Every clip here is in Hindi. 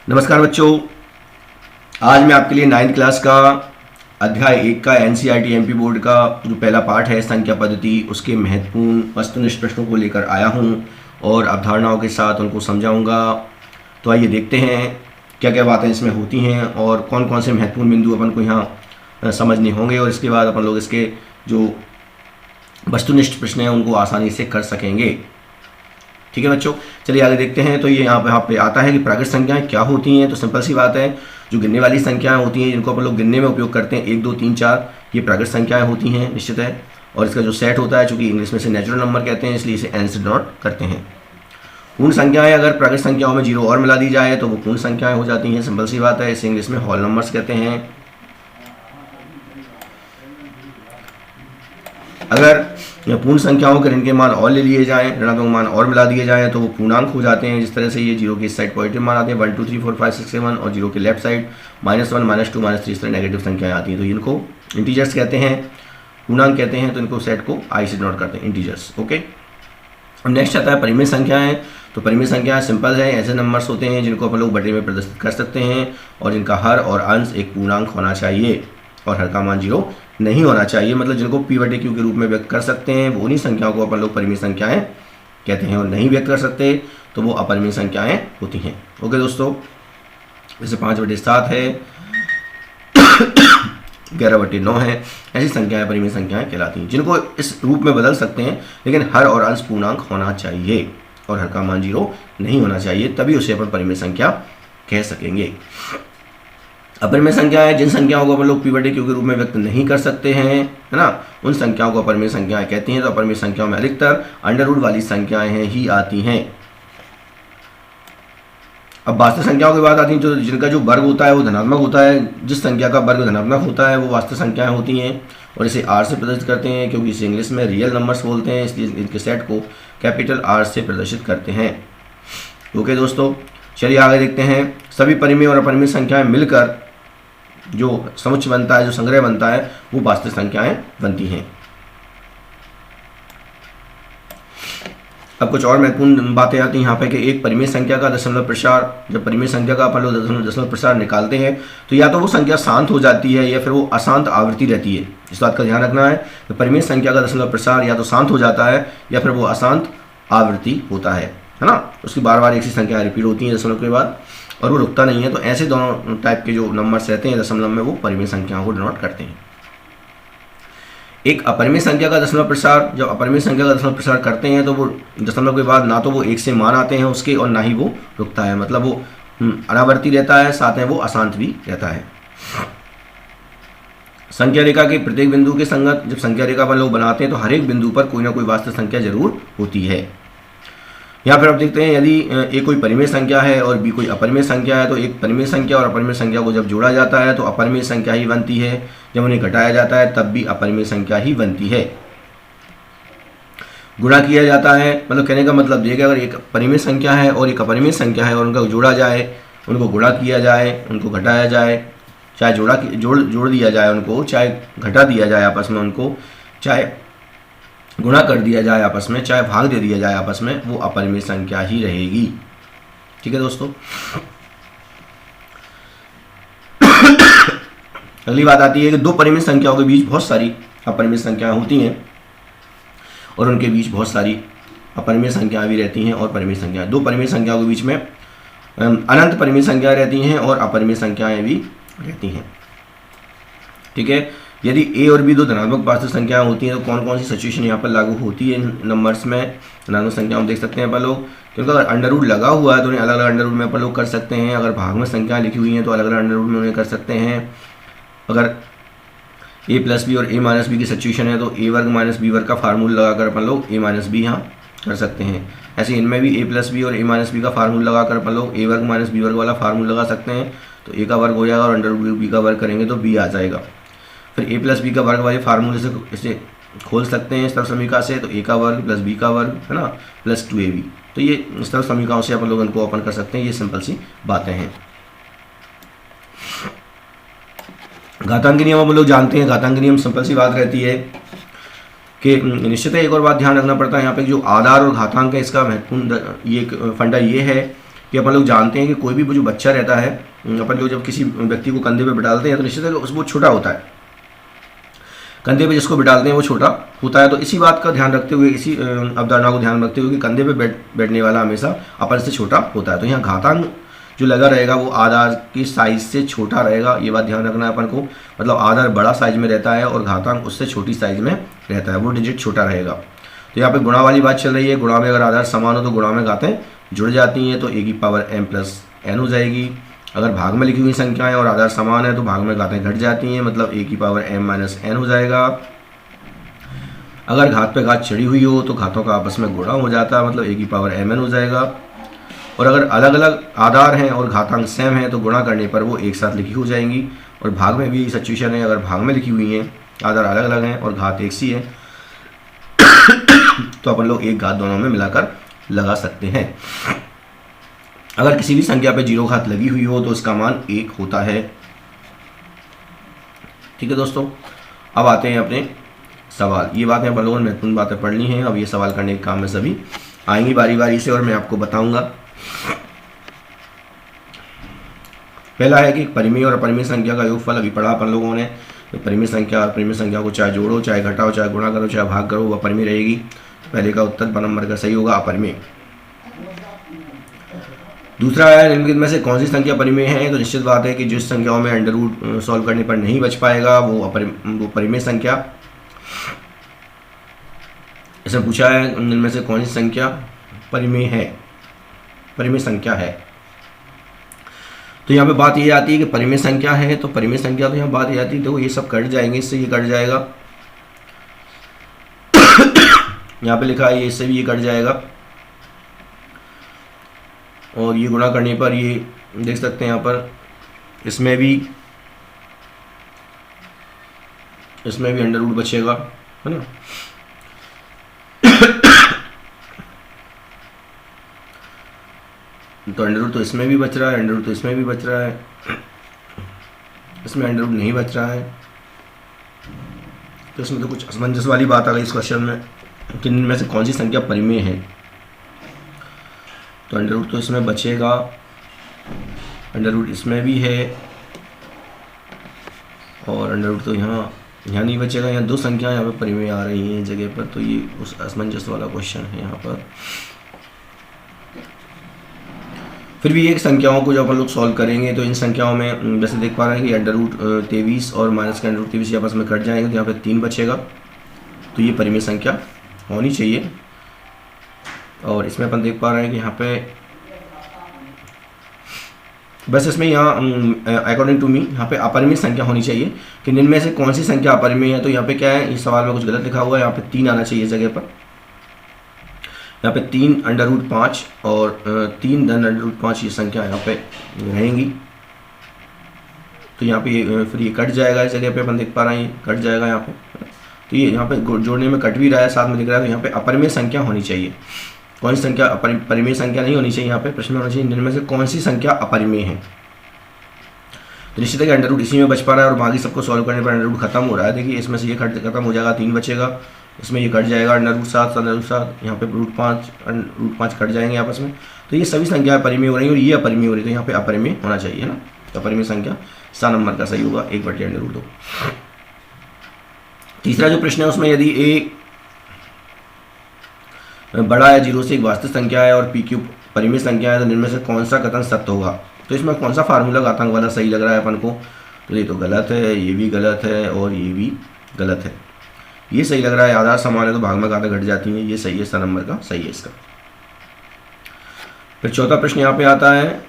नमस्कार बच्चों, आज मैं आपके लिए 9th क्लास का अध्याय 1 का एनसीईआरटी एमपी बोर्ड का जो पहला पार्ट है संख्या पद्धति, उसके महत्वपूर्ण वस्तुनिष्ठ प्रश्नों को लेकर आया हूं और अवधारणाओं के साथ उनको समझाऊंगा। तो आइए देखते हैं क्या क्या बातें इसमें होती हैं और कौन कौन से महत्वपूर्ण बिंदु अपन को यहाँ समझने होंगे, और इसके बाद अपन लोग इसके जो वस्तुनिष्ठ प्रश्न हैं उनको आसानी से कर सकेंगे। ठीक है बच्चों, चलिए आगे देखते हैं। तो ये यहाँ पे आता है कि प्राकृत संख्याएं क्या होती हैं। तो सिंपल सी बात है, जो गिनने वाली संख्याएं होती हैं जिनको अपन लोग गिनने में उपयोग करते हैं 1 2 3 4, ये प्राकृत संख्याएं होती हैं निश्चित है। और इसका जो सेट होता है, चूंकि इंग्लिश में से नेचुरल नंबर कहते हैं इसलिए इसे एन से डिनोट करते हैं। पूर्ण संख्याएं अगर प्राकृत संख्याओं में 0 और मिला दी जाए तो वो पूर्ण संख्याएं हो जाती हैं। सिंपल सी बात है, इसे इंग्लिश में होल नंबर्स कहते हैं। अगर पूर्ण संख्याओं के ऋण के मान और ले लिए जाएं, ऋणात्मक मान और मिला दिए जाएं तो वो पूर्णांक हो जाते हैं। जिस तरह से ये 0 की इस साइड पॉजिटिव मान आते हैं 1 2 3 4 5 6 7, और 0 के लेफ्ट साइड -1 -2 -3 इस तरह नेगेटिव संख्याएं आती हैं। तो इनको इंटीजर्स कहते हैं, पूर्णांक कहते हैं। तो इनको सेट को आई से डिनोट करते हैं, इंटीजर्स। ओके, और नेक्स्ट आता है परिमेय संख्याएं। तो परिमेय संख्याएं सिंपल है, ऐसे नंबर्स होते हैं जिनको अपन लोग बटे में प्रदर्शित कर सकते हैं और जिनका हर और अंश एक पूर्णांक होना चाहिए और हर का मान 0 नहीं होना चाहिए। मतलब जिनको p बटे q के रूप में व्यक्त कर सकते हैं वो उन्हीं संख्याओं को अपन लोग परिमेय संख्याएं कहते हैं, और नहीं व्यक्त कर सकते तो वो अपरिमेय संख्याएं होती हैं। ओके दोस्तों, जैसे 5 बटे 7 है, 11 बटे 9 है, ऐसी संख्याएं परिमेय संख्याएं कहलाती हैं, जिनको इस रूप में बदल सकते हैं लेकिन हर और अंश पूर्णांक होना चाहिए और हर का मान 0 नहीं होना चाहिए, तभी उसे अपन परिमेय संख्या कह सकेंगे। अपरिमेय संख्याएं जिन संख्याओं को अपन लोग p बटे q के रूप में व्यक्त नहीं कर सकते हैं, है ना, उन संख्याओं को अपरिमेय संख्याएं कहती हैं। तो अपरिमेय संख्याओं में अधिकतर अंडर रूट वाली संख्याएं हैं ही आती हैं। अब वास्तविक संख्याओं की बात आती है, जो जिनका जो वर्ग होता है वो धनात्मक होता है। जिस संख्या का वर्ग धनात्मक होता है वो वास्तविक संख्याएं होती हैं, और इसे r से प्रदर्शित करते हैं क्योंकि इसे इंग्लिश में रियल नंबर्स बोलते हैं, इसलिए इनके सेट को कैपिटल R से प्रदर्शित करते हैं। ओके दोस्तों, चलिए आगे देखते हैं। सभी परिमेय और अपरिमेय संख्याएं मिलकर जो समुच्चय बनता है, जो संग्रह बनता है, वो वास्तविक संख्याएं बनती हैं। अब कुछ और महत्वपूर्ण बातें आती हैं यहाँ पे कि एक परिमेय संख्या का दशमलव प्रसार, जब परिमेय संख्या का अपन लोग दशमलव प्रसार निकालते हैं तो या तो वो संख्या शांत हो जाती है या फिर वो अशांत आवृत्ति रहती है। इस बात का ध्यान रखना है कि परिमेय संख्या का दशमलव प्रसार या तो शांत हो जाता है या फिर वो अशांत आवृत्ति होता है ना। उसकी बार बार एक सी संख्या रिपीट होती है दशमलव के बाद और वो रुकता नहीं है। तो ऐसे दोनों टाइप के जो नंबर्स रहते हैं दशमलव में, वो परिमेय संख्याओं को डिनोट करते हैं। एक अपरिमेय संख्या का दशमलव प्रसार, जब अपरिमेय संख्या का दशमलव प्रसार करते हैं तो वो दशमलव के बाद ना तो वो 1 से मान आते हैं उसके और ना ही वो रुकता है, मतलब वो अनावर्ती रहता है, साथ में वो अशांत भी रहता है। संख्या रेखा के प्रत्येक बिंदु के संगत जब संख्या रेखा अपन लोग बनाते हैं तो हर एक बिंदु पर कोई ना कोई वास्तविक संख्या जरूर होती है। यहाँ पर आप देखते हैं, यदि ए कोई परिमेय संख्या है और बी कोई अपरिमेय संख्या है तो एक परिमेय संख्या और अपरिमेय संख्या को जब जोड़ा जाता है तो अपरिमेय संख्या ही बनती है, जब उन्हें घटाया जाता है तब भी अपरिमेय संख्या ही बनती है। गुणा किया जाता है, मतलब कहने का मतलब ये कि अगर एक परिमेय संख्या है और एक अपरिमेय संख्या है और उनका जोड़ा जाए, उनको गुणा किया जाए, उनको घटाया जाए, चाहे जोड़ दिया जाए उनको, चाहे घटा दिया जाए आपस में उनको, चाहे गुणा कर दिया जाए आपस में, चाहे भाग दे दिया जाए आपस में, वो अपरिमेय संख्या ही रहेगी। ठीक है दोस्तों, अगली बात आती है कि दो परिमेय संख्याओं के बीच बहुत सारी अपरिमेय संख्याएं होती हैं और उनके बीच बहुत सारी अपरिमेय संख्याएं भी रहती हैं और परिमेय संख्याएं। दो परिमेय संख्याओं के बीच में अनंत परिमेय संख्याएं रहती हैं और अपरिमेय संख्याएं भी रहती हैं। ठीक है, यदि ए और बी दो धनात्मक वास्तविक संख्याएं होती हैं तो कौन कौन सी सिचुएशन यहाँ पर लागू होती है इन नंबर्स में, धनात्मक संख्याओं देख सकते हैं अपन लोग। क्योंकि अगर अंडर रूट लगा हुआ है तो उन्हें अलग अलग अंडर रूट में अपन लोग कर सकते हैं। अगर भाग में संख्याएं लिखी हुई हैं तो अलग अलग अंडर रूट में उन्हें कर सकते हैं। अगर ए प्लस बी और ए माइनस बी की सिचुएशन है तो ए वर्ग माइनस बी वर्ग का फार्मूला लगाकर अपन लोग ए माइनस बी यहाँ कर सकते हैं। ऐसे इनमें भी ए प्लस बी और ए माइनस बी का फार्मूला लगाकर अपन लोग ए वर्ग माइनस बी वर्ग वाला फार्मूला लगा सकते हैं। तो ए का वर्ग हो जाएगा और अंडर रूट बी का वर्ग करेंगे तो बी आ जाएगा। फिर ए प्लस बी का वर्ग वाले फार्मूले से इसे खोल सकते हैं इस तरफ समीकरण से, तो ए का वर्ग प्लस बी का वर्ग, है ना, प्लस 2ab। तो ये इस तरफ समीकरणों से अपन लोग इनको ओपन कर सकते हैं। ये सिंपल सी बातें हैं। घातांकी नियम हम लोग जानते हैं। घातांकी नियम सिंपल सी बात रहती है कि निश्चित है एक और बात ध्यान रखना पड़ता है यहाँ पे, जो आधार और घातांक है इसका महत्वपूर्ण ये फंडा ये है कि अपन लोग जानते हैं कि कोई भी जो बच्चा रहता है, अपन लोग जब किसी व्यक्ति को कंधे पे बिठाते हैं तो निश्चित है वो छोटा होता है, कंधे पे जिसको बिठाते हैं वो छोटा होता है। तो इसी बात का ध्यान रखते हुए, इसी अवधारणा को ध्यान रखते हुए कि कंधे पे बैठने वाला हमेशा अपन से छोटा होता है, तो यहाँ घातांक जो लगा रहेगा वो आधार की साइज से छोटा रहेगा, ये बात ध्यान रखना है अपन को। मतलब आधार बड़ा साइज में रहता है और घातांक उससे छोटी साइज में रहता है, वो डिजिट छोटा रहेगा। तो यहाँ पे गुणा वाली बात चल रही है, गुणा में अगर आधार समान हो तो गुणा में घातें जुड़ जाती हैं, तो a की पावर m प्लस n हो जाएगी। अगर भाग में लिखी हुई संख्याएं और आधार समान है तो भाग में घातें घट जाती हैं, मतलब a की पावर m माइनस n हो जाएगा। अगर घात पे घात चढ़ी हुई हो तो घातों का आपस में गुणा हो जाता है, मतलब a की पावर mn हो जाएगा। और अगर अलग अलग आधार हैं और घातांक सेम है तो गुणा करने पर वो एक साथ लिखी हो जाएंगी। और भाग में भी सिचुएशन है, अगर भाग में लिखी हुई हैं, आधार अलग अलग हैं और घात एक सी है तो अपन लोग एक घात दोनों में मिलाकर लगा सकते हैं। अगर किसी भी संख्या पे 0 घात लगी हुई हो तो उसका मान 1 होता है। ठीक है दोस्तों, अब आते हैं अपने सवाल। ये बातें अपन लोगों ने महत्वपूर्ण बातें पढ़ ली हैं, अब ये सवाल करने के काम में सभी आएंगी बारी बारी से और मैं आपको बताऊंगा। पहला है कि परिमेय और अपरिमेय संख्या का योगफल अभी पढ़ा अपन लोगों ने। तो परिमेय संख्या और अपरिमेय संख्या को चाहे जोड़ो, चाहे घटाओ, चाहे गुणा करो, चाहे भाग करो, वह अपरिमेय रहेगी। पहले का उत्तर 1 नंबर का सही होगा, अपरिमेय। दूसरा है निम्नलिखित में से कौन सी संख्या परिमेय है? तो निश्चित बात है कि जिस संख्याओं में अंडर रूट सॉल्व करने पर नहीं बच पाएगा वो परिमेय संख्या। इसमें पूछा है इनमें से कौन सी संख्या परिमेय है, परिमेय संख्या है। तो यहाँ पे बात ये आती है कि परिमेय संख्या है, तो परिमेय संख्या तो यहाँ बात ये आती है, देखो ये सब कट जाएंगे, इससे ये कट जाएगा, यहाँ पे लिखा है ये इससे भी ये कट जाएगा, और ये गुणा करने पर ये देख सकते हैं यहाँ पर इसमें भी अंडर रूट बचेगा, है ना। तो अंडर रूट तो इसमें भी बच रहा है, अंडर रूट तो इसमें भी बच रहा है, इसमें अंडर रूट नहीं बच रहा है। तो इसमें तो कुछ असमंजस वाली बात आ गई इस क्वेश्चन में कि इनमें से कौन सी संख्या परिमेय है। तो अंडर रूट तो इसमें बचेगा, अंडर रूट इसमें भी है, और अंडर रूट तो यहाँ नहीं बचेगा। यहाँ दो संख्या यहाँ पे परिमेय आ रही हैं जगह पर, तो ये उस असमंजस वाला क्वेश्चन है यहाँ पर। फिर भी एक संख्याओं को जब अपन लोग सॉल्व करेंगे तो इन संख्याओं में जैसे देख पा रहे हैं कि अंडर रूट 23 और माइनस का अंडर रूट 23 आपस में कट जाएंगे, तो यहाँ पे 3 बचेगा, तो ये परिमेय संख्या होनी चाहिए। और इसमें अपन देख पा रहे हैं कि यहाँ पे बस इसमें यहाँ अकॉर्डिंग टू मी यहाँ पे अपरिमेय संख्या होनी चाहिए कि इनमें से कौन सी संख्या अपरिमेय है। तो यहाँ पे क्या है, इस सवाल में कुछ गलत लिखा हुआ है, यहाँ पे 3 आना चाहिए जगह पर। यहाँ पे 3 अंडर रूट 5 और 3 धन अंडर रूट 5 ये संख्या यहाँ पे रहेंगी। तो यहाँ पे फिर ये कट जाएगा, इस जगह पे अपन देख पा रहे हैं कट जाएगा यहाँ पे। तो ये यहाँ पे जोड़ने में कट भी रहा है, साथ में दिख रहा है। तो यहाँ पे अपरिमेय संख्या होनी चाहिए। कौन सी संख्या परिमेय संख्या नहीं होनी चाहिए, यहाँ पे प्रश्न में होना चाहिए इनमें से कौन सी संख्या अपरिमेय है। तो निश्चित है कि अंडर रूट इसी में बच पा रहा है और बाकी सबको सॉल्व करने पर अंडर रूट खत्म हो रहा है। देखिए इसमें से ये खत्म हो जाएगा, 3 बचेगा, इसमें ये कट जाएगा अंडर रूट 7 अंडर रूट 7, यहाँ पे रूट 5 कट जाएंगे आपस में। तो ये सभी संख्याएं परिमेय हो रही है और ये अपरिमेय हो रही है, तो यहाँ पे अपरिमेय होना चाहिए ना। तो अपरिमेय संख्या 7 नंबर का सही होगा, 1/√2। तीसरा जो प्रश्न है उसमें यदि ए बड़ा है 0 से एक वास्तविक संख्या है और पी क्यू परिमेय संख्या है तो इनमें से कौन सा कथन सत्य होगा। तो इसमें कौन सा फार्मूला घातांक वाला सही लग रहा है अपन को? तो ये तो गलत है, ये भी गलत है और ये भी गलत है। ये सही लग रहा है, आधार समान है तो भाग में घातें घट जाती हैं, ये सही है, 7 नंबर का सही है इसका। फिर चौथा प्रश्न यहाँ पे आता है।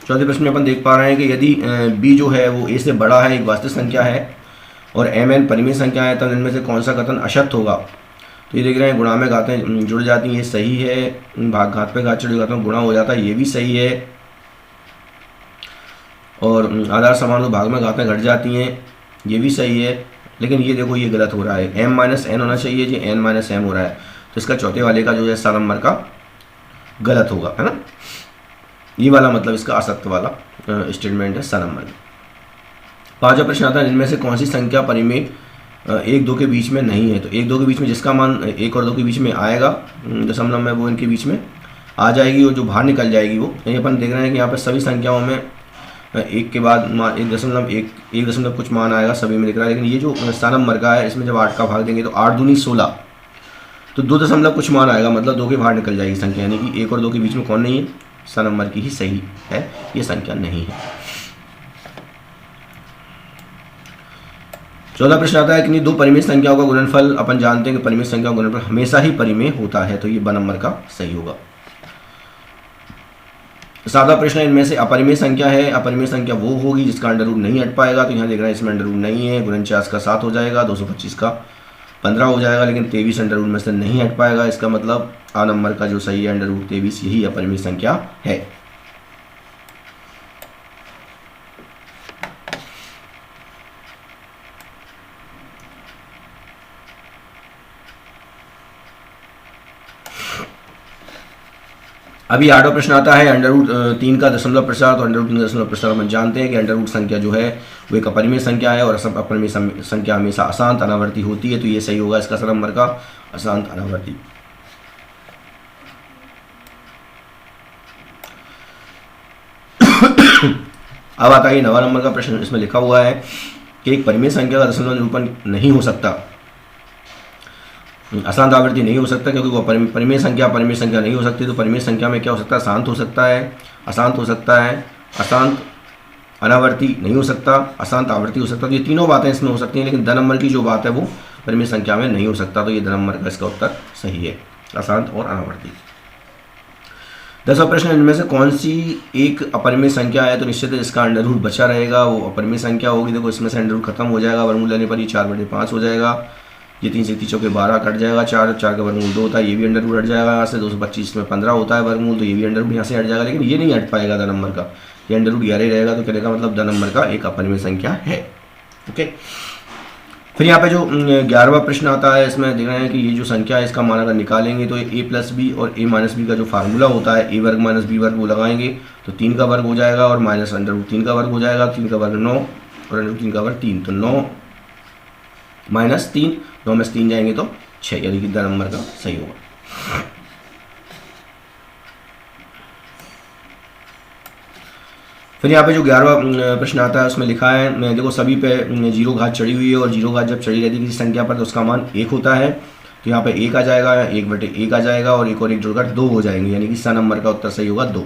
चौथे प्रश्न में अपन देख पा रहे हैं कि यदि बी जो है वो ए से बड़ा है, एक वास्तविक संख्या है और एम एन परिमेय संख्या है, तो इनमें से कौन सा कथन असत्य होगा। तो ये देख रहे हैं गुणा में घातें जुड़ जाती हैं, ये सही है। भाग घात पे घात चढ़ घातों गुणा हो जाता है, ये भी सही है। और आधार समान तो भाग में घातें घट जाती हैं, ये भी सही है। लेकिन ये देखो ये गलत हो रहा है, m माइनस एन होना चाहिए जी, n माइनस एम हो रहा है। तो इसका चौथे वाले का जो है 7 नंबर का गलत होगा, है ना। ये वाला मतलब इसका असत्य वाला स्टेटमेंट है 7 नंबर। 5वां प्रश्न आता है इनमें से कौन सी संख्या परिमेय 1-2 के बीच में नहीं है। तो 1-2 के बीच में जिसका मान 1 और 2 के बीच में आएगा दशमलव में, वो इनके बीच में आ जाएगी और जो बाहर निकल जाएगी वो, ये अपन देख रहे हैं कि यहाँ पर सभी संख्याओं में एक के बाद 1.1 कुछ मान आएगा, सभी में दिख रहा है। लेकिन ये जो स्थान नंबर का है, इसमें जब 8 का भाग देंगे तो 8 दूनी 16, तो 2 कुछ मान आएगा, मतलब 2 के बाहर निकल जाएगी संख्या, यानी कि 1 और 2 के बीच में कौन नहीं है, स्थान नंबर की ही सही है, ये संख्या नहीं है। 14 प्रश्न आता है कि दो परिमेय संख्याओं का गुणनफल, अपन जानते हैं कि परिमेय संख्या का गुणनफल हमेशा ही परिमेय होता है, तो ये ब नंबर का सही होगा। 7वां प्रश्न, इनमें से अपरिमेय संख्या है, अपरिमेय संख्या वो होगी जिसका अंडर रूट नहीं हट पाएगा, तो यहाँ देख रहे हैं इसमें अंडर रूट नहीं है, 49 का 7 हो जाएगा, 225 का 15 हो जाएगा, लेकिन 23 अंडर रूट में से नहीं हट पाएगा। इसका मतलब आ नंबर का जो सही है अंडर रूट 23 यही अपरिमेय संख्या है। अभी 8वां प्रश्न आता है अंडर रूट 3 का दशमलव प्रसार। तो अंडर रूट 3 का दशमलव प्रसार हम जानते हैं कि अंडर रूट संख्या जो है वो एक अपरिमेय संख्या है, और अपरिमेय संख्या हमेशा अशांत अनावर्ती होती है, तो ये सही होगा इसका नंबर का अशांत अनावर्ती। अब आता है 9वां नंबर का प्रश्न। इसमें लिखा हुआ है कि एक परिमेय संख्या का दशमलव निरूपण नहीं हो सकता, अशांत आवर्ती नहीं हो सकता, क्योंकि वो परिमेय संख्या नहीं हो सकती। तो परिमेय संख्या में क्या हो सकता है, शांत हो सकता है, अशांत हो सकता है, अशांत अनावर्ती नहीं हो सकता, अशांत आवर्ती हो सकता। तो ये तीनों बातें इसमें हो सकती हैं, लेकिन द नंबर की जो बात है वो परिमेय संख्या में नहीं हो सकता, तो ये द नंबर का इसका उत्तर सही है, अशांत और अनावर्ती। 10वां प्रश्न, इनमें से कौन सी एक अपरिमेय संख्या है, तो निश्चित है इसका अंडर रूट बचा रहेगा, वो अपरिमेय संख्या होगी। देखो इसमें से अंडर रूट खत्म हो जाएगा, वर्गमूल लेने पर ये 4/5 हो जाएगा, ये 3 से 3 चौके 12 कट जाएगा, 4 का वर्गमूल 2 होता है, ये भी अंडर रूट हट जाएगा यहाँ से। 225 में 15 होता है वर्गमूल, तो ये भी अंडर रूट यहाँ से हट जाएगा, लेकिन ये नहीं हट पाएगा द नंबर का, ये अंडर रूट 11 ही रहेगा। तो कहने का मतलब द नंबर का एक अपरिमेय संख्या है। ओके, फिर यहाँ पे जो 11वां प्रश्न आता है, इसमें देख रहे हैं कि ये जो संख्या है इसका मान अगर निकालेंगे तो a प्लस बी और a माइनस बी का जो फार्मूला होता है a वर्ग माइनस बी वर्ग वो लगाएंगे तो 3 का वर्ग हो जाएगा, और माइनस अंडर रूट 3 का वर्ग हो जाएगा। 3 का वर्ग 9 और अंडर रूट 3 का वर्ग 3, तो 9 माइनस 3, 9 में से 3 जाएंगे तो 6, यानी कि द नंबर का सही होगा। फिर यहाँ पे जो 11वां प्रश्न आता है उसमें लिखा है, देखो सभी पे 0 घात चढ़ी हुई है, और 0 घात जब चढ़ी रहती है किसी संख्या पर तो उसका मान 1 होता है। तो यहाँ पे 1 आ जाएगा, 1/1 आ जाएगा, और 1 और 1 जुड़कर 2 हो जाएंगे, यानी कि स नंबर का उत्तर सही होगा 2।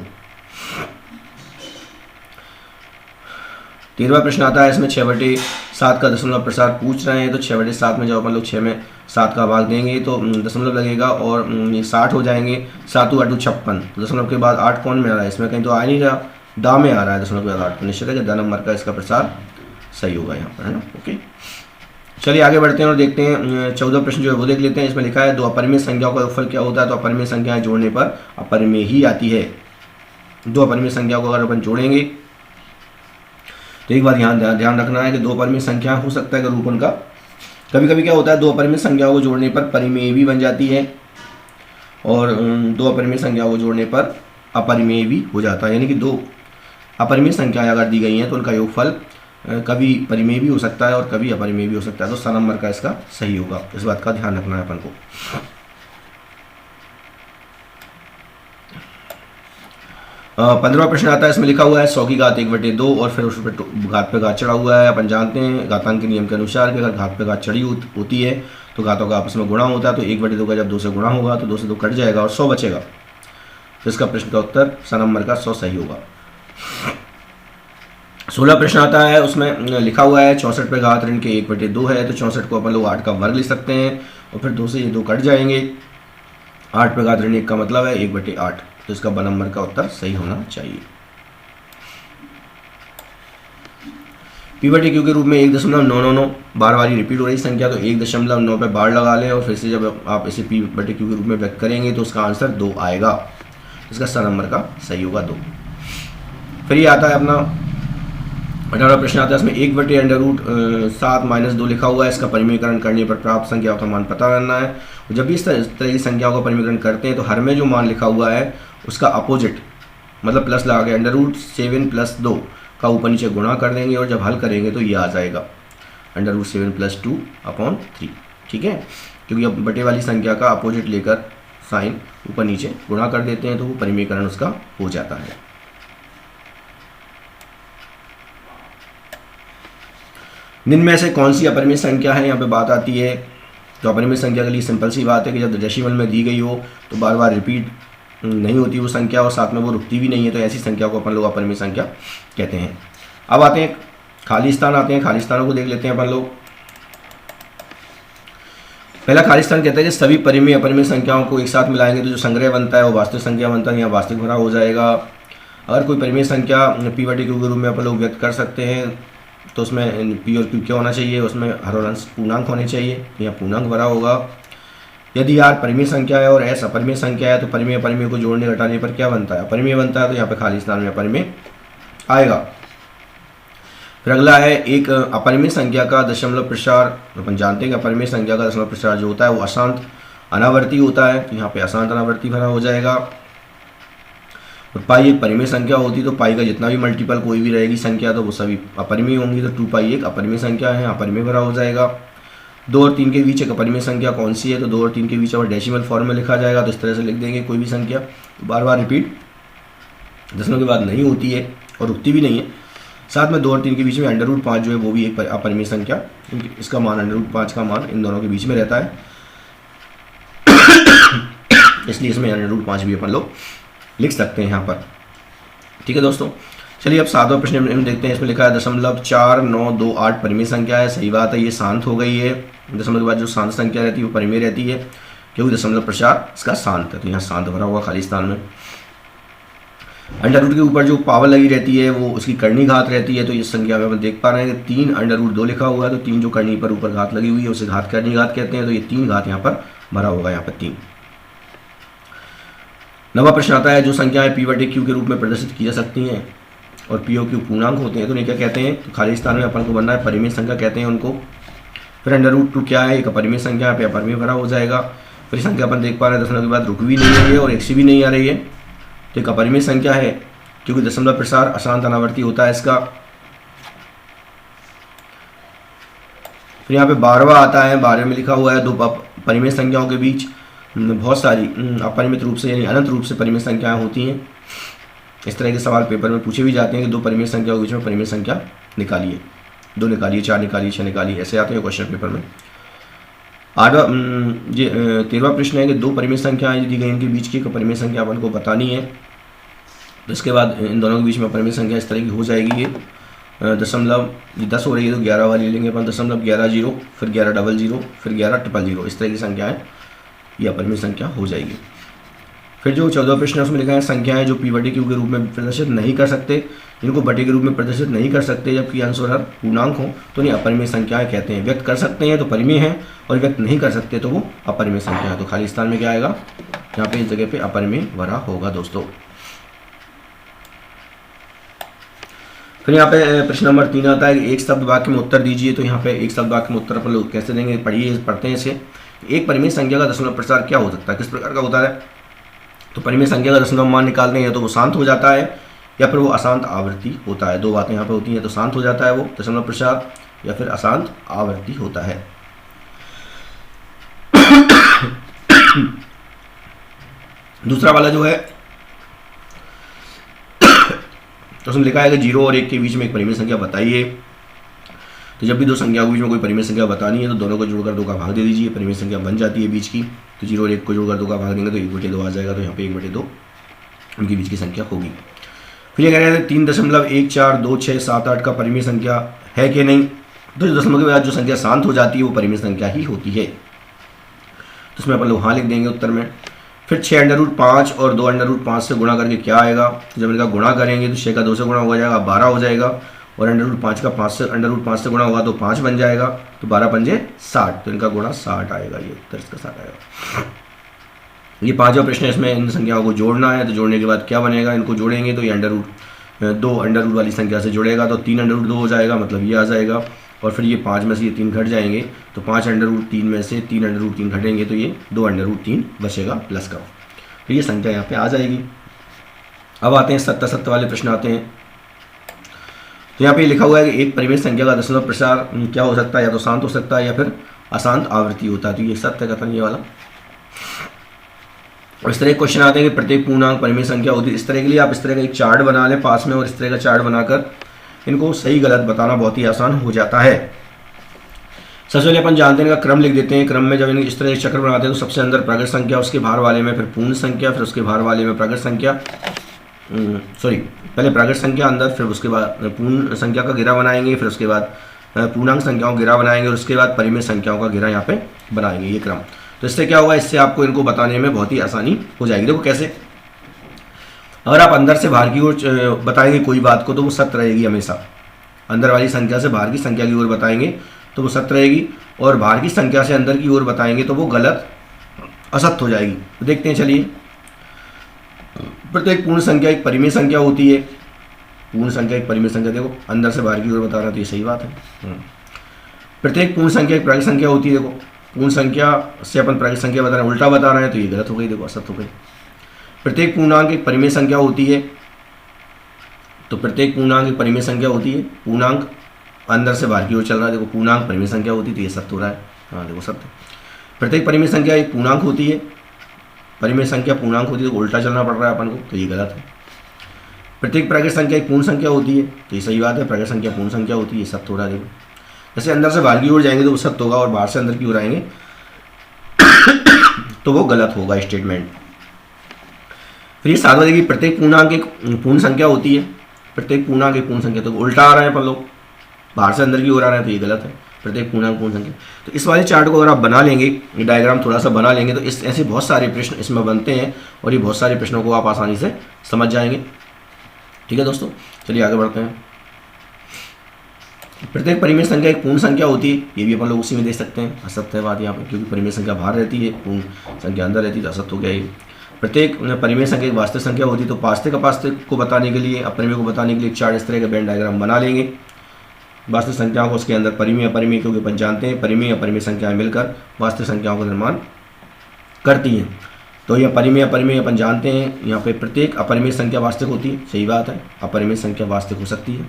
13वां प्रश्न आता है, इसमें 6/7 का दशमलव प्रसार पूछ रहे हैं। तो 6/7 में जब अपन लोग 6 में 7 का भाग देंगे तो दशमलव लगेगा और 60 हो जाएंगे। 7 × 8 = 56, तो दशमलव के बाद 8 कौन में आ रहा है, इसमें कहीं तो आ नहीं रहा, दा में आ रहा है दशमलव के बाद 8, तो निश्चित है कि द नंबर का इसका प्रसार सही होगा यहाँ पर, है ना। ओके, चलिए आगे बढ़ते हैं और देखते हैं 14 प्रश्न जो है वो देख लेते हैं। इसमें लिखा है दो अपरिमेय संख्याओं का योगफल क्या होता है, तो अपरिमेय संख्याएं जोड़ने पर अपरिमेय ही आती है। दो अपरिमेय संख्याओं को अगर अपन जोड़ेंगे तो एक बात ध्यान रखना है कि दो अपरिमेय संख्या हो सकता है कि रूप उनका कभी कभी क्या होता है, दो अपरिमेय संख्याओं को जोड़ने पर परिमेय भी बन जाती है, और दो अपरिमेय संख्याओं को जोड़ने पर अपरिमेय भी हो जाता है। यानी कि दो अपरिमेय संख्याएं अगर दी गई हैं तो उनका योगफल कभी परिमेय भी हो सकता है और कभी अपरिमेय भी हो सकता है। तो स नंबर का इसका सही होगा, इस बात का ध्यान रखना है अपन को। 15वां प्रश्न आता है, इसमें लिखा हुआ है 100 की घात 1/2 और फिर उस पर घात पे घात चढ़ा हुआ है। अपन जानते हैं घातांक के नियम के अनुसार कि अगर घात पे घात चढ़ी होती है तो घातों का आपस में गुणा होता है। तो 1/2 का जब 2 से गुणा होगा तो 2 से 2 कट जाएगा और 100 बचेगा। तो इसका प्रश्न का उत्तर स नंबर का 100 सही होगा। 16 प्रश्न आता है, उसमें लिखा हुआ है 64 पे घात ऋण के 1/2 है। तो 64 को अपन लोग 8 का वर्ग लिख सकते हैं और फिर 2 से ये 2 कट जाएंगे। 8 पे घात ऋण 1 का मतलब है 1/8, तो इसका ब नंबर का उत्तर सही होना चाहिए। P/Q के रूप में 1.999 बार बारी रिपीट हो रही संख्या, तो 1.9 पे बार लगा लें और फिर से जब आप इसे P/Q के रूप में व्यक्त करेंगे तो उसका आंसर 2 आएगा। इसका स नंबर का सही होगा 2। फिर ये आता है अपना 18वां प्रश्न आता है, इसमें 1/√7 - 2 लिखा हुआ है। इसका परिमेयकरण करने पर प्राप्त संख्याओं का मान पता करना है। जब भी इस तरह की संख्याओं का परिमेयकरण करते हैं तो हर में जो मान लिखा हुआ है उसका अपोजिट मतलब प्लस लगा के √7 + 2 का ऊपर नीचे गुणा कर देंगे और जब हल करेंगे तो ये आ जाएगा √7 + 2/3। ठीक है, क्योंकि अब बटे वाली संख्या का अपोजिट लेकर साइन ऊपर नीचे गुणा कर देते हैं तो वो परिमेयकरण उसका हो जाता है। निम्न में से कौन सी अपरिमेय संख्या है, यहाँ पे बात आती है। तो अपरिमेय संख्या के लिए सिंपल सी बात है कि जब डेसिमल में दी गई हो तो बार बार रिपीट नहीं होती वो संख्या और साथ में वो रुकती भी नहीं है, तो ऐसी संख्या को अपन लोग अपरिमेय संख्या कहते हैं। अब आते हैं खाली स्थान, आते हैं खाली स्थानों को देख लेते हैं अपन लोग। पहला खाली स्थान कहता है कि सभी परिमेय अपरिमेय संख्याओं को एक साथ मिलाएंगे तो जो संग्रह बनता है वो वास्तविक संख्या बनता है, यहाँ वास्तविक भरा हो जाएगा। अगर कोई परिमेय संख्या पी बटे क्यू के रूप में अपन लोग व्यक्त कर सकते हैं तो उसमें पी और क्यू क्या होना चाहिए, उसमें हर और अंश पूर्णांक होने चाहिए, यहाँ पूर्णांक भरा होगा। यदि आर परिमेय संख्या है और एस अपरिमेय संख्या है तो परिमेय अपरिमेय को जोड़ने घटाने पर क्या बनता है, अपरिमेय बनता है, तो यहाँ पे खाली स्थान में अपरिमेय आएगा। फिर अगला है एक अपरिमेय संख्या का दशमलव प्रसार। अपन जानते हैं कि अपरिमेय संख्या का दशमलव प्रसार जो होता है वो अशांत अनावर्ती होता है, तो यहाँ पे अशांत अनावर्ती भरा हो जाएगा। और पाई एक परिमेय संख्या होती तो पाई का जितना भी मल्टीपल कोई भी रहेगी संख्या तो वो सभी अपरिमेय होंगी, तो 2 पाई एक अपरिमेय संख्या है, अपरिमेय भरा हो जाएगा। 2 और 3 के बीच एक अपरिमेय संख्या कौन सी है, तो 2 और 3 के बीच अगर डेसिमल फॉर्म में लिखा जाएगा तो इस तरह से लिख देंगे कोई भी संख्या बार बार रिपीट दशमलव के बाद नहीं होती है और रुकती भी नहीं है। साथ में 2 और 3 के बीच में √5 जो है वो भी एक अपरिमेय संख्या, इसका मान √5 का मान इन दोनों के बीच में रहता है, इसलिए इसमें √5 भी अपन लोग लिख सकते हैं यहाँ पर। ठीक है दोस्तों, चलिए अब 7वां प्रश्न हम देखते हैं। इसमें लिखा है 0.4928 परिमेय संख्या है। सही बात है, ये शांत हो गई है। दशमलव के बाद जो शांत संख्या रहती है वो परिमेय रहती है क्योंकि दशमलव प्रसार इसका शांत है, तो यहाँ शांत भरा हुआ खाली स्थान में। अंडर रूट के ऊपर जो पावर लगी रहती है वो उसकी करनी घात रहती है, तो इस संख्या में हम देख पा रहे हैं कि 3√2 लिखा हुआ है, तो 3 जो करनी पर ऊपर घात लगी हुई है उसे घात करनी घात कहते हैं, तो ये 3 घात यहाँ पर भरा होगा, यहाँ पर 3। 9वां प्रश्न आता है जो संख्याएं पी बटे क्यू के रूप में प्रदर्शित की जा सकती हैं और पी और क्यू पूर्णांक होते हैं तो उन्हें क्या कहते हैं, तो खाली स्थान में अपन को बनना है परिमेय संख्या कहते हैं उनको। फिर √2 क्या है, एक अपरिमेय संख्या, यहाँ पे अपरिमेय भरा हो जाएगा। फिर संख्या अपन देख पा रहे हैं दशमलव के बाद रुक भी नहीं रही है और 1 भी नहीं आ रही है, तो एक अपरिमेय संख्या है क्योंकि दशमलव प्रसार अशांत अनावर्ती होता है इसका। फिर यहाँ पे 12वां आता है, 12वें में लिखा हुआ है 2 परिमेय संख्याओं के बीच बहुत सारी अपरिमित रूप से यानी अनंत रूप से परिमेय संख्याएं होती हैं। इस तरह के सवाल पेपर में पूछे भी जाते हैं कि 2 परिमेय संख्याओं के बीच में परिमेय संख्या निकालिए, 2 निकालिए, 4 निकालिए, 6 निकालिए, ऐसे आते हैं क्वेश्चन पेपर में। 13वां प्रश्न है कि 2 परिमेय संख्याएं दी गई इनके बीच की परिमेय संख्या अपन को बतानी है, तो इसके बाद इन दोनों के बीच में परिमेय संख्या इस तरह की हो जाएगी। ये दशमलव 10 हो रही है तो 11 वाली लेंगे अपन, 0.11, फिर 1100, फिर 1100, इस तरह की संख्याएं ये अपरिमेय संख्या हो जाएगी। फिर जो 14वां प्रश्न है उसमें लिखा है संख्याएं जो पी बटे क्यू के रूप में प्रदर्शित नहीं कर सकते, इनको बटे के रूप में प्रदर्शित नहीं कर सकते जबकि अंश और हर पूर्णांक हो तो इन्हें अपरिमेय संख्याएं कहते हैं। व्यक्त कर सकते हैं तो परिमेय है और व्यक्त नहीं कर सकते तो वो अपरिमेय संख्या है, तो खाली स्थान में क्या आएगा, यहाँ पे इस जगह पे अपरिमेय भरा होगा दोस्तों। फिर यहाँ पे प्रश्न नंबर 3 आता है कि एक शब्द वाक्य में उत्तर दीजिए, तो यहाँ पे एक शब्द वाक्य में उत्तर अपन लोग कैसे देंगे, पढ़ते हैं इसे। एक परिमेय संख्या का दशमलव प्रसार क्या हो सकता है, किस प्रकार का होता है, तो परिमेय संख्या का दशमलव मान निकालते हैं या तो वो शांत हो जाता है या फिर वो अशांत आवृत्ति होता है। 2 बातें यहाँ पे होती हैं, तो शांत हो जाता है वो दशमलव प्रसार या फिर अशांत आवृत्ति होता है। दूसरा वाला जो है तो उसमें लिखा है कि 0 और 1 के बीच में एक परिमेय संख्या बताइए, तो जब भी 2 संख्याओं के बीच में कोई परिमेय संख्या बतानी है तो दोनों को जोड़कर 2 का भाग दे दीजिए, परिमेय संख्या बन जाती है बीच की। तो 0 और 1 को जोड़कर 2 का भाग देंगे तो 1/2 आ जाएगा, तो यहाँ पे 1/2 उनके बीच की संख्या होगी। फिर ये कह रहे हैं 3.142678 का परिमेय संख्या है कि नहीं, तो दशमलव के बाद जो संख्या शांत हो जाती है वो परिमेय संख्या ही होती है, तो उसमें अपन लोग हाँ लिख देंगे उत्तर में। फिर 6√5 और 2√5 से गुणा करके क्या आएगा, तो जब इनका गुणा करेंगे तो 6 का 2 से गुणा हो जाएगा 12 हो जाएगा, और √5 का 5 से गुणा होगा तो 5 बन जाएगा, तो 12×5 = 60, तो इनका गुणा 60 आएगा, ये उत्तर इसका 60 आएगा। ये 5वां प्रश्न है, इसमें इन संख्याओं को जोड़ना है, तो जोड़ने के बाद क्या बनेगा, इनको जोड़ेंगे तो ये √2 अंडर रूट वाली संख्या से जुड़ेगा तो 3√2 हो जाएगा, मतलब ये आ जाएगा। और फिर ये 5 में से ये 3 घट जाएंगे तो 5√3 में से 3√3 घटेंगे तो ये 2√3 बचेगा प्लस का, तो ये संख्या यहाँ पे आ जाएगी। अब आते हैं 70 वाले प्रश्न आते हैं, तो यहाँ पे लिखा हुआ है कि एक परिमेय संख्या का दशमलव प्रसार क्या हो सकता है, या तो शांत हो सकता है या फिर अशांत आवृत्ति होता है, तो ये सत्य कथन ये वाला। और इस तरह के क्वेश्चन आते हैं कि प्रत्येक पूर्णांक परिमेय संख्या होती है। इस तरह के लिए आप इस तरह का एक चार्ट बना लें पास में, और इस तरह का चार्ट बनाकर इनको सही गलत बताना बहुत ही आसान हो जाता है। सबसे पहले अपन जानते हैं इनका क्रम लिख देते हैं। क्रम में जब इस तरह के चक्र बनाते हैं तो सबसे अंदर प्रगट संख्या, उसके बाहर वाले में फिर पूर्ण संख्या, फिर उसके बाहर वाले में प्रगट संख्या, पहले प्रगट संख्या अंदर, फिर उसके बाद पूर्ण संख्या का घेरा बनाएंगे, फिर उसके बाद पूर्णांक संख्याओं का घेरा बनाएंगे, और उसके बाद परिमेय संख्याओं का घेरा यहाँ पे बनाएंगे, ये क्रम। तो इससे क्या होगा, इससे आपको इनको बताने में बहुत ही आसानी हो जाएगी। देखो कैसे, अगर आप अंदर से बाहर की ओर बताएंगे कोई बात को तो वो सत्य रहेगी हमेशा। अंदर वाली संख्या से बाहर की संख्या की ओर बताएंगे तो वो सत्य रहेगी, और बाहर की संख्या से अंदर की ओर बताएंगे तो वो गलत असत्य हो जाएगी। तो देखते हैं, चलिए। प्रत्येक पूर्ण संख्या एक परिमेय संख्या होती है। पूर्ण संख्या एक परिमेय संख्या, देखो अंदर से बाहर की ओर बता रहा है तो ये सही बात है। प्रत्येक पूर्ण संख्या एक प्राकृत संख्या होती है। देखो पूर्ण संख्या से अपन प्राकृत संख्या बता रहे हैं, उल्टा बता रहे हैं तो ये गलत हो गई, देखो असत्य हो गई। प्रत्येक पूर्णांक एक परिमेय संख्या होती है। तो प्रत्येक पूर्णांक एक परिमेय संख्या होती है। पूर्णांक अंदर से बाहर की ओर चल रहा है, देखो पूर्णांक परिमेय संख्या होती है तो ये सत्य हो रहा है। हाँ देखो सत्य। प्रत्येक परिमेय संख्या एक पूर्णांक होती है। परिमेय संख्या पूर्णांक होती है तो उल्टा चलना पड़ रहा है अपन को, तो ये गलत है। प्रत्येक प्राकृत संख्या एक पूर्ण संख्या होती है, तो ये सही बात है। प्राकृत संख्या पूर्ण संख्या होती है, ये सत्य हो रहा है। देखो जैसे अंदर से बाहर की ओर जाएंगे तो वो सत्य होगा, और बाहर से अंदर की ओर आएंगे तो वो गलत होगा स्टेटमेंट। फिर ये 7 बजेगी। प्रत्येक पूर्णांक एक पूर्ण संख्या होती है। प्रत्येक पूर्णांक एक पूर्ण संख्या, तो उल्टा आ रहा है अपन लोग, बाहर से अंदर की ओर आ रहे हैं तो ये गलत है। प्रत्येक पूर्णांक पूर्ण संख्या। तो इस वाले चार्ट को अगर आप बना लेंगे, ये डायग्राम थोड़ा सा बना लेंगे तो इस ऐसे बहुत सारे प्रश्न इसमें बनते हैं, और ये बहुत सारे प्रश्नों को आप आसानी से समझ जाएंगे। ठीक है दोस्तों, चलिए आगे बढ़ते हैं। प्रत्येक परिमेय संख्या एक पूर्ण संख्या होती है, ये भी अपन लोग उसी में देख सकते हैं। असत्य है बात यहाँ पर, क्योंकि परिमेय संख्या बाहर रहती है, पूर्ण संख्या अंदर रहती है, तो असत्य हो गया ये। प्रत्येक परिमेय संख्या एक वास्तविक संख्या होती है। तो वास्तविक अवास्तविक को बताने के लिए, अपरिमेय को बताने के लिए चार्ट इस तरह का वेन डायग्राम बना लेंगे। वास्तविक संख्याओं को उसके अंदर परिमेय अपरिमेय, क्योंकि अपन जानते हैं परिमेय अपरिमेय संख्याएं मिलकर वास्तविक संख्याओं का निर्माण करती हैं। तो यह परिमेय अपरिमेय अपन जानते हैं। यहाँ पे प्रत्येक अपरिमेय संख्या वास्तविक होती है, सही बात है। अपरिमेय संख्या वास्तविक हो सकती है,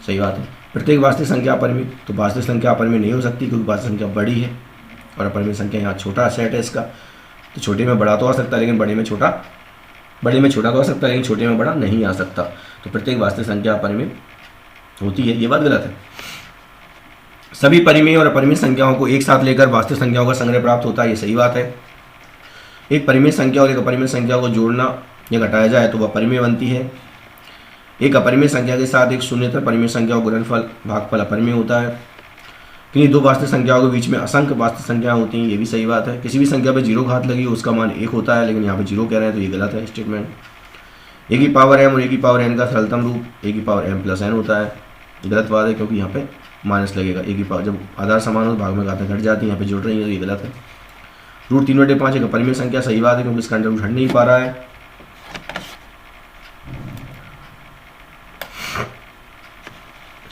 सही बात है। प्रत्येक वास्तविक संख्या अपरिमेय, तो वास्तविक संख्या अपरिमेय नहीं हो सकती, क्योंकि वास्तविक संख्या बड़ी है, और अपरिमेय संख्या यहाँ छोटा सेट है इसका। तो छोटे में बड़ा तो आ सकता है, लेकिन बड़े में छोटा तो आ सकता है, लेकिन छोटे में बड़ा नहीं आ सकता। तो प्रत्येक वास्तविक संख्या अपरिमेय होती है, ये बात गलत है। सभी परिमेय और अपरिमेय संख्याओं को एक साथ लेकर वास्तविक संख्याओं का संग्रह प्राप्त होता है, ये सही बात है। एक परिमेय संख्या और एक अपरिमेय संख्या को जोड़ना या घटाया जाए तो वह परिमेय बनती है। एक अपरिमेय संख्या के साथ एक शून्येतर परिमेय संख्या का गुणनफल भागफल अपरिमेय होता है। किन्हीं दो वास्तविक संख्याओं के बीच में असंख्य वास्तविक संख्याएं होती हैं, ये भी सही बात है। किसी भी संख्या पर 0 घात लगी उसका मान 1 होता है, लेकिन यहाँ पे 0 कह रहे हैं तो ये गलत है स्टेटमेंट। ए की पावर m और ए की पावर n का सरलतम रूप ए की पावर m प्लस n होता है, गलत बात है, क्योंकि यहाँ पे माइनस लगेगा। ए की पावर जब आधार समान हो भाग में घातें घट जाती है, यहाँ पे जुड़ रही है तो ये गलत है। रूट 3/5 एक अपरिमेय संख्या, सही बात है, क्योंकि इसका अंडर रूट हट नहीं पा रहा है।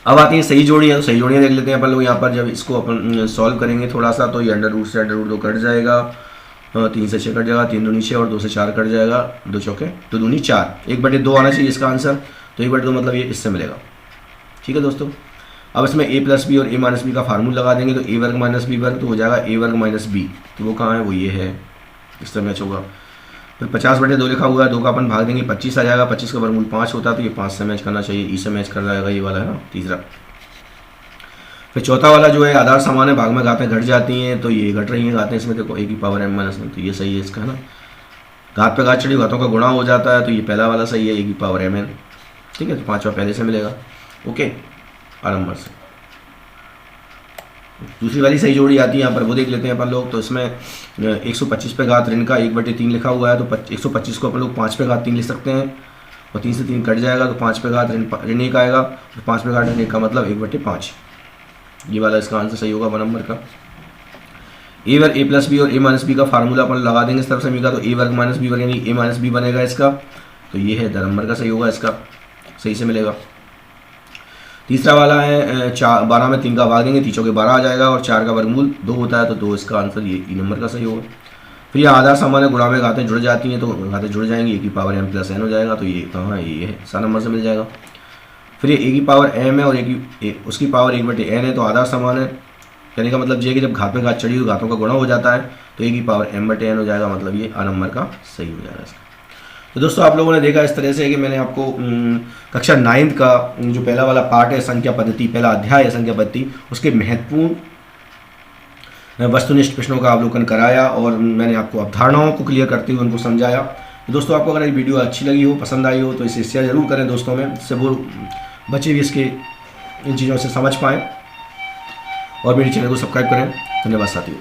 अब आती है सही जोड़ियाँ। तो सही जोड़ियाँ देख लेते हैं अपन लोग। यहाँ पर जब इसको अपन सॉल्व करेंगे थोड़ा सा, तो ये अंडर रूट से अंडर रूट 2 कट जाएगा, 3 से 6 कट जाएगा, 3 दूनी 6 और 2 से 4 कट जाएगा, 2 चौके 2 दूनी 4, 1/2 आना चाहिए इसका आंसर। तो 1/2 मतलब ये इससे मिलेगा। ठीक है दोस्तों, अब इसमें a प्लस बी और a माइनस बी का फार्मूला लगा देंगे, तो a वर्ग माइनस बी वर्ग तो हो जाएगा a वर्ग माइनस बी। तो वो कहाँ है, वो ये है, इस तरह मैच होगा। फिर 50/2 लिखा हुआ है, 2 का अपन भाग देंगे 25 आ जाएगा। 25 का वर्गमूल 5 होता है, तो ये 5 से मैच करना चाहिए, ई से मैच कर जाएगा, ये वाला है ना तीसरा। फिर चौथा वाला जो है आधार समान है, भाग में घातें घट जाती हैं, तो ये घट रही हैं घातें इसमें, देखो a की पावर m माइनस 1, तो ये सही है इसका, है ना। घात पे घात चढ़ी घातों का गुणा हो जाता है, तो ये पहला वाला सही है, a की पावर mn। ठीक है, तो 5वां पहले से मिलेगा। ओके, आ नंबर से दूसरी वाली सही जोड़ी आती है यहाँ पर, वो देख लेते हैं अपन लोग। तो इसमें 125 पे घात ऋण का 1/3 लिखा हुआ है, तो 125 को अपन लोग 5 पे घात 3 लिख सकते हैं, और 3 से 3 कट जाएगा, तो 5 पे घात ऋण 1 आएगा, तो 5 पे घात ऋण 1 का मतलब 1/5। ये वाला इसका आंसर सही होगा 1 नंबर का। ए वर्ग a प्लस बी और a माइनस बी का फार्मूला अपन लगा देंगे इस तरफ से मिलेगा, तो a वर्ग माइनस बी वर्ग यानी a माइनस बी बनेगा इसका, तो ये है 2 नंबर का सही होगा, इसका सही से मिलेगा। तीसरा वाला है 12 में 3 का भाग देंगे, 3 चौके 12 आ जाएगा, और 4 का वर्गमूल 2 होता है, तो 2 इसका आंसर ये ई नंबर का सही होगा। फिर ये आधार सामान्य गुणा में घातें जुड़ जाती हैं, तो घातें जुड़ जाएंगी, a की पावर m प्लस n हो जाएगा, तो ये कहाँ है, ये है 7 नंबर से मिल जाएगा। फिर ये a की पावर m है और उसकी पावर 1/n है, तो आधार समान है, कहने का मतलब ये है कि जब घात में घात चढ़ी तो घातों का गुणा हो जाता है, तो a की पावर m/n हो जाएगा, मतलब ये a नंबर का सही हो जाएगा इसका। तो दोस्तों आप लोगों ने देखा इस तरह से कि मैंने आपको कक्षा 9th का जो पहला वाला पार्ट है संख्या पद्धति, पहला अध्याय है संख्या पद्धति, उसके महत्वपूर्ण वस्तुनिष्ठ प्रश्नों का अवलोकन कराया और मैंने आपको अवधारणाओं को क्लियर करते हुए उनको समझाया। तो दोस्तों आपको अगर ये वीडियो अच्छी लगी हो, पसंद आई हो, तो इसे शेयर जरूर करें दोस्तों में, जिससे वो बच्चे भी इसके इन चीज़ों से समझ पाएँ, और मेरे चैनल को सब्सक्राइब करें। धन्यवाद साथियों।